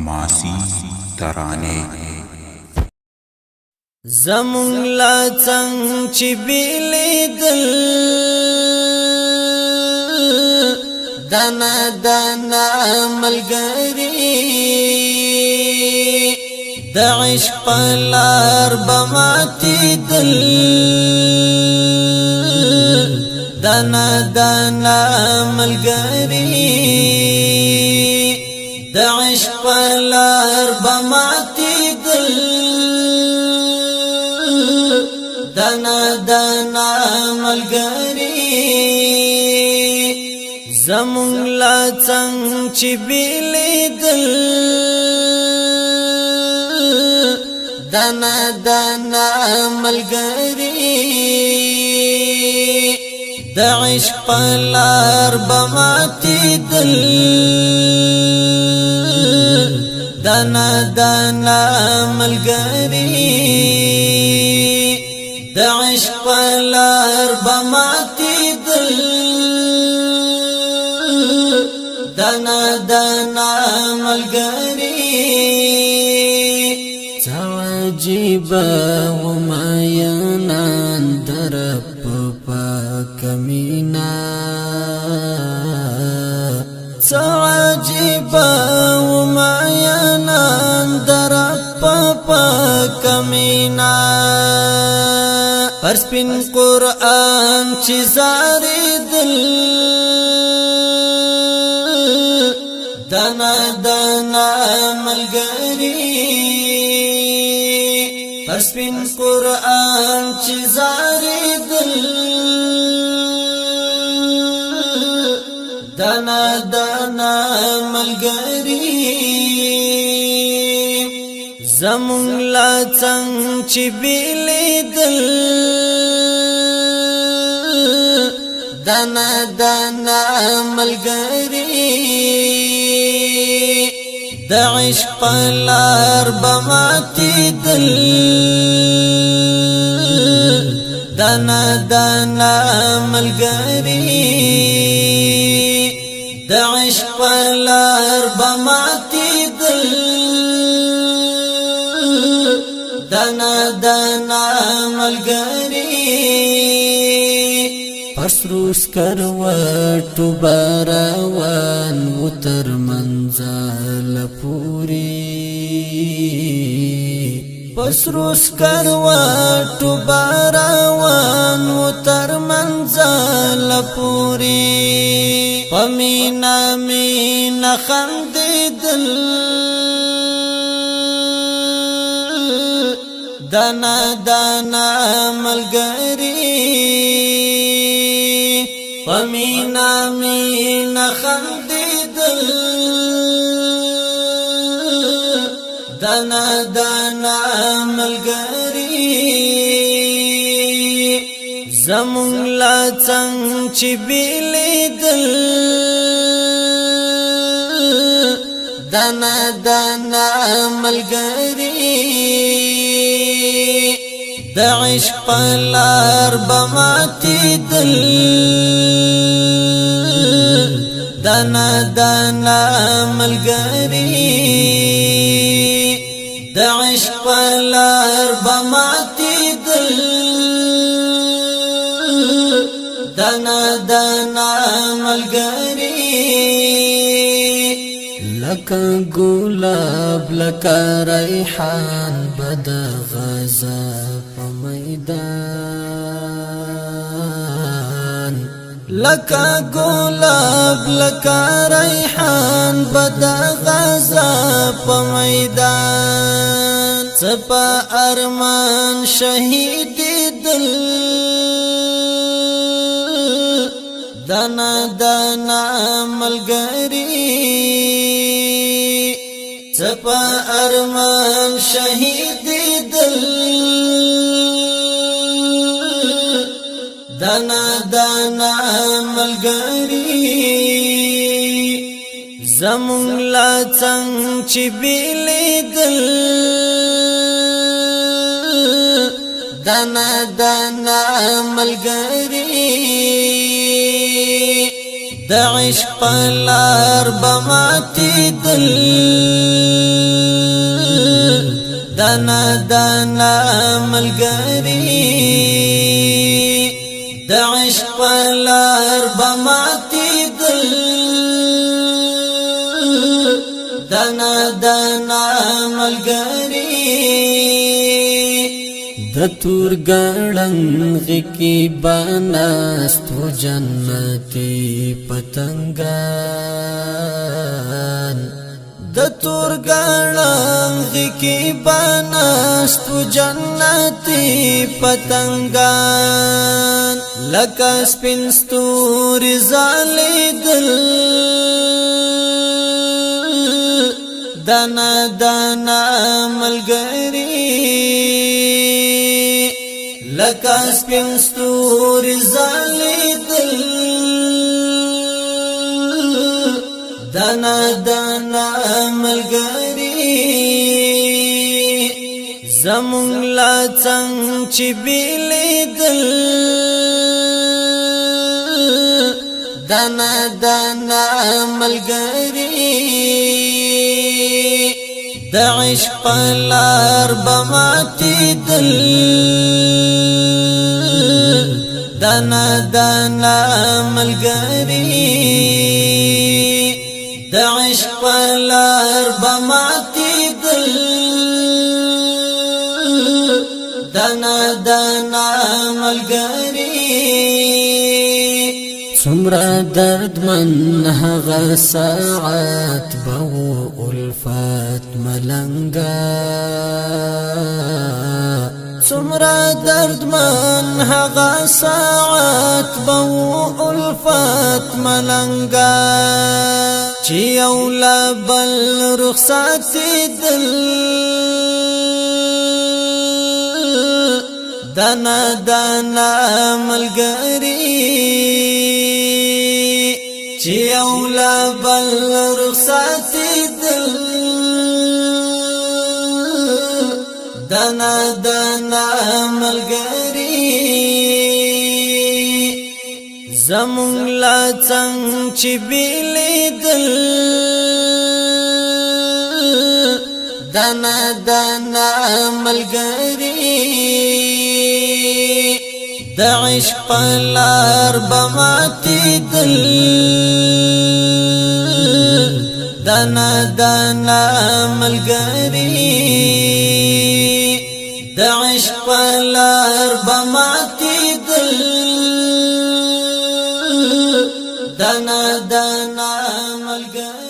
حماسی ترانه زمون لا څنګه چې بیلیدل دانا دانا ملګری د عشق پلار بماتی دل دانا دانا ملګری د عشق پلار بماتی دل دانا دانا ملګری زمون لا څنګه چې بیلیدل دانا دانا ملګری د عشق پلار بماتی دل دانا دانا ملګری د عشق پلار بماتی دل دانا دانا ملګری عجیبا ومایانان درب پاکمینا عجیبا ومایانان درب پاکمینا پر سپین قرآن چی زاری دل دانا دانا ملګری پر سپین قرآن چی زاری دل دانا دانا ملګری زمون لا څنګه چې بیلیدل دانا دانا ملګری د عشق پلار بماتی دل دانا دانا ملګری د عشق پلار بماتی دل دانا دانا ملګری پسروس کروټو باروان وتر منزل پوری پسروس کروټو باروان وتر منزل پوری پمینا مینا خندیدل دانا دانا ملګری پمینا مینا خندیدل دانا دانا ملګری زمون لا څنګه چې بیلیدل دانا دانا ملګری د عشق پلار بماتی دل دانا دانا ملګری د عشق پلار بماتی دل دانا دانا ملګری لکه ګلاب لکه ریحان بد غزا په میدان لکه ګلاب لکه ریحان بد غزا په میدان څپا ارمان شهید دل دانا دانا ملګری څپا ارمان شهید دل دانا دانا ملګری زمون لا څنګه چې بیلیدل دانا دانا ملګری د عشق لار بماتی دل دانا دانا ملګری د عشق لار بماتی دل دانا دانا ملګری د تور ګړنګ کی بناستو جنتی پتنګان د تور ګړنګ کی بناستو جنتی پتنګان لکه سپین ستوري ځلېدل دانا دانا ملګری لکه سپین ستوري ځلېدل دانا دانا ملګری زمونږ لا څنګه چې بیلیدل دانا دانا ملګری د عشق لار بماتی دل دانا دانا ملګری د عشق لار بماتی دل دانا دانا ملګری څومره دردمن هغه ساعت به الفت ملنګا څومره دردمن هغه ساعت به الفت ملنګا چې یو لا بل رخصت دل دانا دانا ملګری چې یو لا بل رخصت دل دانا دانا ملګری زمونږ لا څنګه چې بیلیدل دانا دانا ملګری د عشق لار بماتی دل دانا دانا ملګری د عشق لار بماتی دل دانا دانا ملګری